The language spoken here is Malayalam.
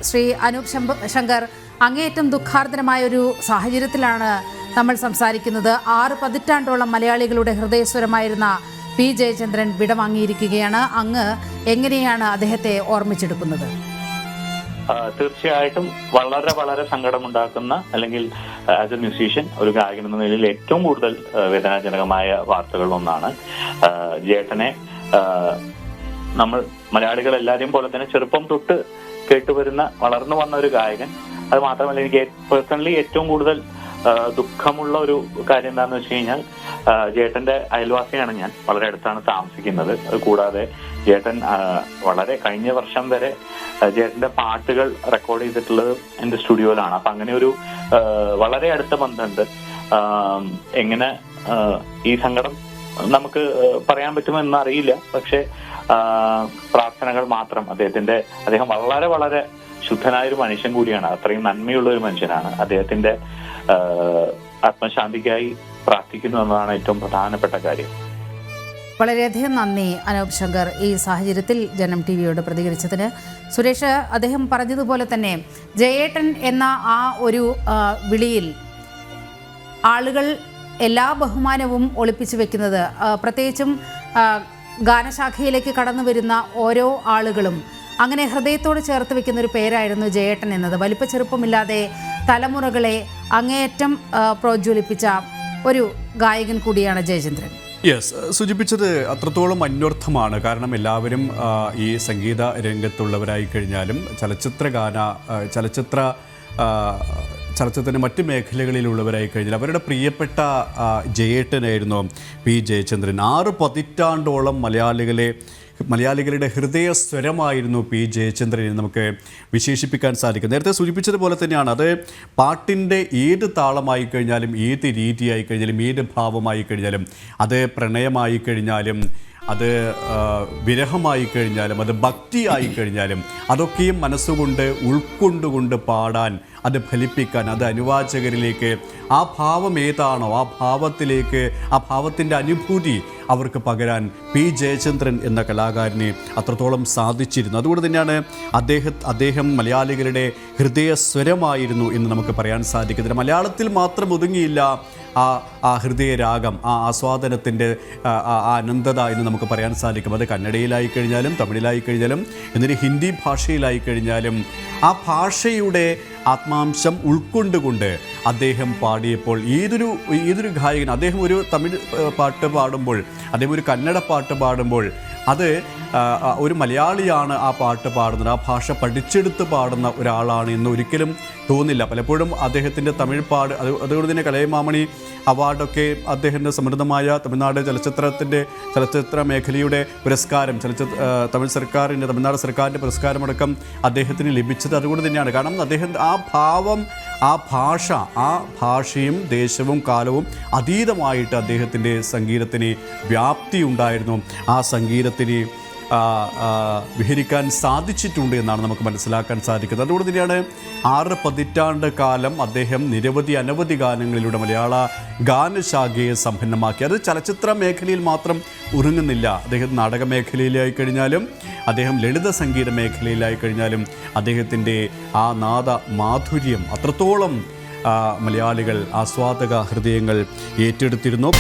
ശ്രീ അനൂപ് ശങ്കർ, അങ്ങേയറ്റം ദുഃഖാർദ്രമായ ഒരു സാഹചര്യത്തിലാണ് നമ്മൾ സംസാരിക്കുന്നത്. 6 പതിറ്റാണ്ടോളം മലയാളികളുടെ ഹൃദയസ്വരമായിരുന്ന പി ജയചന്ദ്രൻ വിടവാങ്ങിയിരിക്കുകയാണ്. അങ്ങ് എങ്ങനെയാണ് അദ്ദേഹത്തെ ഓർമ്മിച്ചെടുക്കുന്നത്? തീർച്ചയായിട്ടും വളരെ വളരെ സങ്കടമുണ്ടാക്കുന്ന, അല്ലെങ്കിൽ ആസ് എ മ്യൂസീഷ്യൻ, ഒരു ഗായകൻ എന്ന നിലയിൽ ഏറ്റവും കൂടുതൽ വേദനാജനകമായ വാർത്തകളിലൊന്നാണ്. ജേട്ടനെ നമ്മൾ മലയാളികൾ എല്ലാവരെയും പോലെ തന്നെ ചെറുപ്പം തൊട്ട് കേട്ടുവരുന്ന, വളർന്നു വന്ന ഒരു ഗായകൻ. അത് മാത്രമല്ല, എനിക്ക് പേഴ്സണലി ഏറ്റവും കൂടുതൽ ദുഃഖമുള്ള ഒരു കാര്യം എന്താണെന്ന് വെച്ച് കഴിഞ്ഞാൽ, ജേട്ടന്റെ അയൽവാസിയാണ് ഞാൻ. വളരെ അടുത്താണ് താമസിക്കുന്നത്. അത് കൂടാതെ ജേട്ടൻ വളരെ കഴിഞ്ഞ വർഷം വരെ ജേട്ടന്റെ പാട്ടുകൾ റെക്കോർഡ് ചെയ്തിട്ടുള്ളത് എന്റെ സ്റ്റുഡിയോയിലാണ്. അപ്പൊ അങ്ങനെ ഒരു വളരെ അടുത്ത ബന്ധമുണ്ട്. എങ്ങനെ ഈ സങ്കടം നമുക്ക് പറയാൻ പറ്റുമെന്ന് അറിയില്ല. പക്ഷെ പ്രാർത്ഥനകൾ മാത്രം. അദ്ദേഹം വളരെ വളരെ ശുദ്ധനായ ഒരു മനുഷ്യൻ കൂടിയാണ്. അത്രയും നന്മയുള്ള ഒരു മനുഷ്യനാണ്. അദ്ദേഹത്തിന്റെ ആത്മശാന്തിക്കായി പ്രാർത്ഥിക്കുന്നു എന്നതാണ് ഏറ്റവും പ്രധാനപ്പെട്ട കാര്യം. വളരെയധികം നന്ദി അനൂപ് ശങ്കർ, ഈ സാഹചര്യത്തിൽ ജനം ടി വിയോട് പ്രതികരിച്ചതിന്. സുരേഷ്, അദ്ദേഹം പറഞ്ഞതുപോലെ തന്നെ ജയേട്ടൻ എന്ന ആ ഒരു വിളിയിൽ ആളുകൾ എല്ലാ ബഹുമാനവും ഒളിപ്പിച്ചു വെക്കുന്നത്, പ്രത്യേകിച്ചും ഗാനശാഖയിലേക്ക് കടന്നു വരുന്ന ഓരോ ആളുകളും അങ്ങനെ ഹൃദയത്തോട് ചേർത്ത് വെക്കുന്ന ഒരു പേരായിരുന്നു ജയേട്ടൻ എന്നത്. വലിപ്പ ചെറുപ്പമില്ലാതെ തലമുറകളെ അങ്ങേയറ്റം പ്രോജ്വലിപ്പിച്ച ഒരു ഗായകൻ കൂടിയാണ് ജയചന്ദ്രൻ. സൂചിപ്പിച്ചത് അത്രത്തോളം അന്വർത്ഥമാണ്. കാരണം എല്ലാവരും ഈ സംഗീത രംഗത്തുള്ളവരായി കഴിഞ്ഞാലും ചലച്ചിത്രത്തിന് മറ്റ് മേഖലകളിലുള്ളവരായി കഴിഞ്ഞാൽ അവരുടെ പ്രിയപ്പെട്ട ജയേട്ടനായിരുന്നു പി ജയചന്ദ്രൻ. 6 പതിറ്റാണ്ടോളം മലയാളികളുടെ ഹൃദയസ്വരമായിരുന്നു പി ജയചന്ദ്രനെ നമുക്ക് വിശേഷിപ്പിക്കാൻ സാധിക്കും. നേരത്തെ സൂചിപ്പിച്ചതുപോലെ തന്നെയാണ്, അത് പാട്ടിൻ്റെ ഏത് താളമായി കഴിഞ്ഞാലും, ഏത് രീതിയായി കഴിഞ്ഞാലും, ഏത് ഭാവമായി കഴിഞ്ഞാലും, അത് പ്രണയമായി കഴിഞ്ഞാലും, അത് വിരഹമായി കഴിഞ്ഞാലും, അത് ഭക്തിയായി കഴിഞ്ഞാലും, അതൊക്കെയും മനസ്സുകൊണ്ട് ഉൾക്കൊണ്ടുകൊണ്ട് പാടാൻ, അത് ഫലിപ്പിക്കാൻ, അത് അനുവാചകരിലേക്ക് ആ ഭാവം ഏതാണോ ആ ഭാവത്തിലേക്ക്, ആ ഭാവത്തിൻ്റെ അനുഭൂതി അവർക്ക് പകരാൻ പി ജയചന്ദ്രൻ എന്ന കലാകാരനെ അത്രത്തോളം സാധിച്ചിരുന്നു. അതുകൊണ്ട് തന്നെയാണ് അദ്ദേഹം മലയാളികളുടെ ഹൃദയസ്വരമായിരുന്നു എന്ന് നമുക്ക് പറയാൻ സാധിക്കുന്നത്. മലയാളത്തിൽ മാത്രം ഒതുങ്ങിയില്ല ആ ഹൃദയരാഗം, ആ ആസ്വാദനത്തിൻ്റെ ആ അനന്തത എന്ന് നമുക്ക് പറയാൻ സാധിക്കും. അത് കന്നഡയിലായി കഴിഞ്ഞാലും, തമിഴിലായി കഴിഞ്ഞാലും, എന്നിട്ട് ഹിന്ദി ഭാഷയിലായി കഴിഞ്ഞാലും, ആ ഭാഷയുടെ ആത്മാംശം ഉൾക്കൊണ്ടുകൊണ്ട് അദ്ദേഹം പാടിയപ്പോൾ ഏതൊരു ഗായകൻ, അദ്ദേഹം ഒരു തമിഴ് പാട്ട് പാടുമ്പോൾ, അദ്ദേഹം ഒരു കന്നഡ പാട്ട് പാടുമ്പോൾ, അത് ഒരു മലയാളിയാണ് ആ പാട്ട് പാടുന്നത്, ആ ഭാഷ പഠിച്ചെടുത്ത് പാടുന്ന ഒരാളാണ് എന്ന് ഒരിക്കലും തോന്നില്ല. പലപ്പോഴും അദ്ദേഹത്തിൻ്റെ തമിഴ് അതുകൊണ്ട് തന്നെ കലൈമാമണി അവാർഡൊക്കെ അദ്ദേഹത്തിൻ്റെ സമൃദ്ധമായ തമിഴ്നാട് ചലച്ചിത്ര മേഖലയുടെ പുരസ്കാരം, തമിഴ്നാട് സർക്കാരിൻ്റെ പുരസ്കാരമടക്കം അദ്ദേഹത്തിന് ലഭിച്ചത് അതുകൊണ്ട് തന്നെയാണ്. കാരണം അദ്ദേഹം ആ ഭാവം, ആ ഭാഷയും ദേശവും കാലവും അതീതമായിട്ട് അദ്ദേഹത്തിൻ്റെ സംഗീതത്തിന് വ്യാപ്തി ഉണ്ടായിരുന്നു. ആ സംഗീതത്തിന് വിഹരിക്കാൻ സാധിച്ചിട്ടുണ്ട് എന്നാണ് നമുക്ക് മനസ്സിലാക്കാൻ സാധിക്കുന്നത്. അതുകൊണ്ട് തന്നെയാണ് 6 പതിറ്റാണ്ട് കാലം അദ്ദേഹം അനവധി ഗാനങ്ങളിലൂടെ മലയാള ഗാനശാഖയെ സമ്പന്നമാക്കി. അത് ചലച്ചിത്ര മേഖലയിൽ മാത്രം ഉറങ്ങുന്നില്ല. അദ്ദേഹം നാടക മേഖലയിലായി കഴിഞ്ഞാലും, അദ്ദേഹം ലളിത സംഗീത മേഖലയിലായി കഴിഞ്ഞാലും അദ്ദേഹത്തിൻ്റെ ആ നാദ മാധുര്യം അത്രത്തോളം മലയാളികൾ, ആസ്വാദക ഹൃദയങ്ങൾ ഏറ്റെടുത്തിരുന്നു.